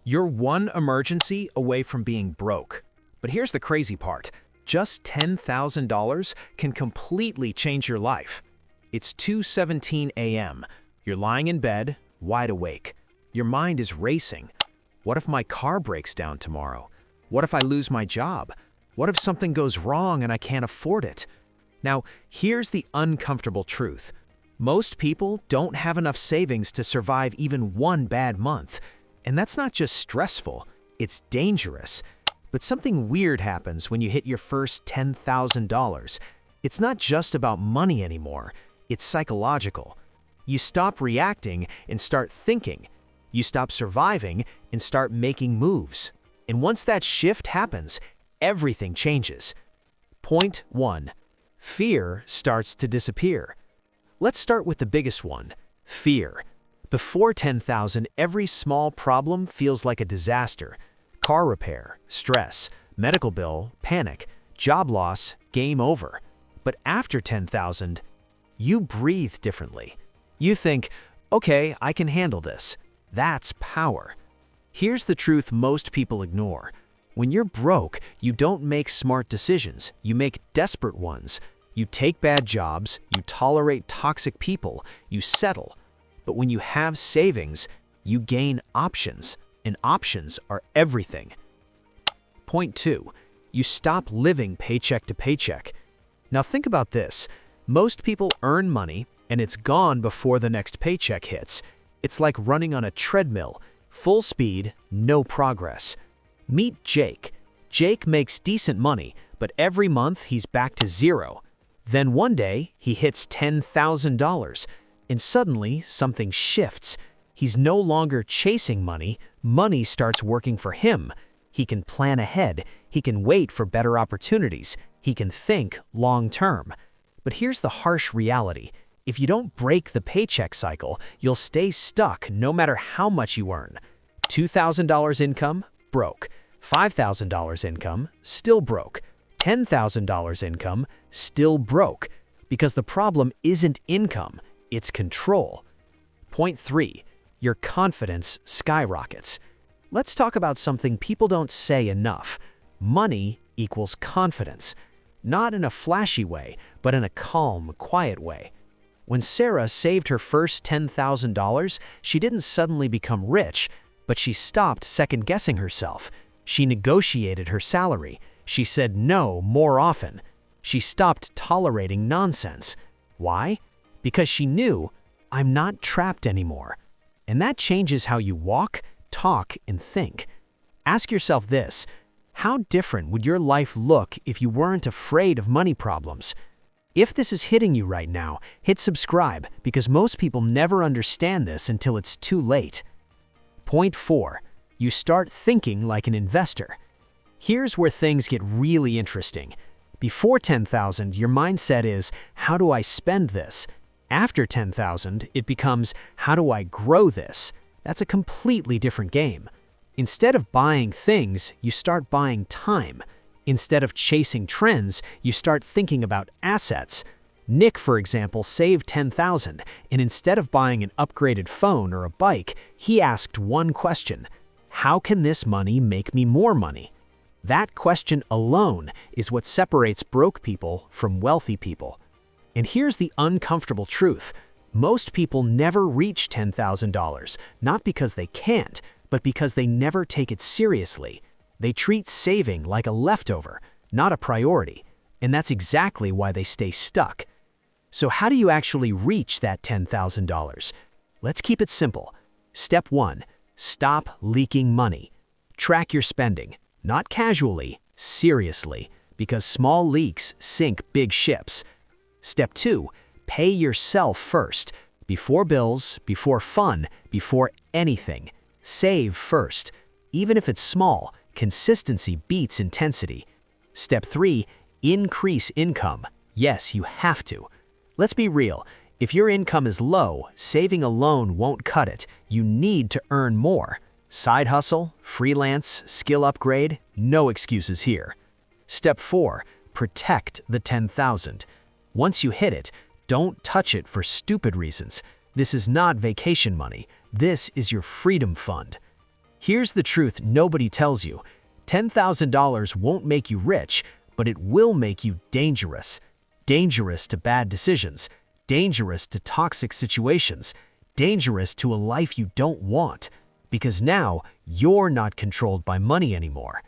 You're one emergency away from being broke. But here's the crazy part. Just $10,000 can completely change your life. It's 2:17 a.m. You're lying in bed, wide awake. Your mind is racing. What if my car breaks down tomorrow? What if I lose my job? What if something goes wrong and I can't afford it? Now, here's the uncomfortable truth. Most people don't have enough savings to survive even one bad month. And that's not just stressful, it's dangerous. But something weird happens when you hit your first $10,000. It's not just about money anymore, it's psychological. You stop reacting and start thinking. You stop surviving and start making moves. And once that shift happens, everything changes. Point 1. Fear starts to disappear. Let's start with the biggest one, fear. Before 10,000, every small problem feels like a disaster. Car repair, stress, medical bill, panic, job loss, game over. But after 10,000, you breathe differently. You think, okay, I can handle this. That's power. Here's the truth most people ignore. When you're broke, you don't make smart decisions, you make desperate ones. You take bad jobs, you tolerate toxic people, you settle. But when you have savings, you gain options, and options are everything. Point 2. You stop living paycheck to paycheck. Now think about this. Most people earn money, and it's gone before the next paycheck hits. It's like running on a treadmill, full speed, no progress. Meet Jake. Jake makes decent money, but every month he's back to zero. Then one day, he hits $10,000. And suddenly, something shifts. He's no longer chasing money, money starts working for him. He can plan ahead, he can wait for better opportunities, he can think long-term. But here's the harsh reality. If you don't break the paycheck cycle, you'll stay stuck no matter how much you earn. $2,000 income? Broke. $5,000 income? Still broke. $10,000 income? Still broke. Because the problem isn't income. It's control. Point 3. Your confidence skyrockets. Let's talk about something people don't say enough. Money equals confidence. Not in a flashy way, but in a calm, quiet way. When Sarah saved her first $10,000, she didn't suddenly become rich, but she stopped second-guessing herself. She negotiated her salary. She said no more often. She stopped tolerating nonsense. Why? Because she knew, I'm not trapped anymore. And that changes how you walk, talk, and think. Ask yourself this, how different would your life look if you weren't afraid of money problems? If this is hitting you right now, hit subscribe because most people never understand this until it's too late. Point 4. You start thinking like an investor. Here's where things get really interesting. Before 10,000, your mindset is, how do I spend this? After 10,000, it becomes, how do I grow this? That's a completely different game. Instead of buying things, you start buying time. Instead of chasing trends, you start thinking about assets. Nick, for example, saved 10,000, and instead of buying an upgraded phone or a bike, he asked one question, how can this money make me more money? That question alone is what separates broke people from wealthy people. And here's the uncomfortable truth. Most people never reach $10,000, not because they can't, but because they never take it seriously. They treat saving like a leftover, not a priority, and that's exactly why they stay stuck. So how do you actually reach that $10,000? Let's keep it simple. Step 1. Stop leaking money. Track your spending, not casually, seriously, because small leaks sink big ships. Step 2. Pay yourself first. Before bills, before fun, before anything. Save first. Even if it's small, consistency beats intensity. Step 3. Increase income. Yes, you have to. Let's be real. If your income is low, saving alone won't cut it. You need to earn more. Side hustle, freelance, skill upgrade, no excuses here. Step 4. Protect the 10,000. Once you hit it, don't touch it for stupid reasons. This is not vacation money. This is your freedom fund. Here's the truth nobody tells you. $10,000 won't make you rich, but it will make you dangerous. Dangerous to bad decisions, dangerous to toxic situations, dangerous to a life you don't want. Because now, you're not controlled by money anymore.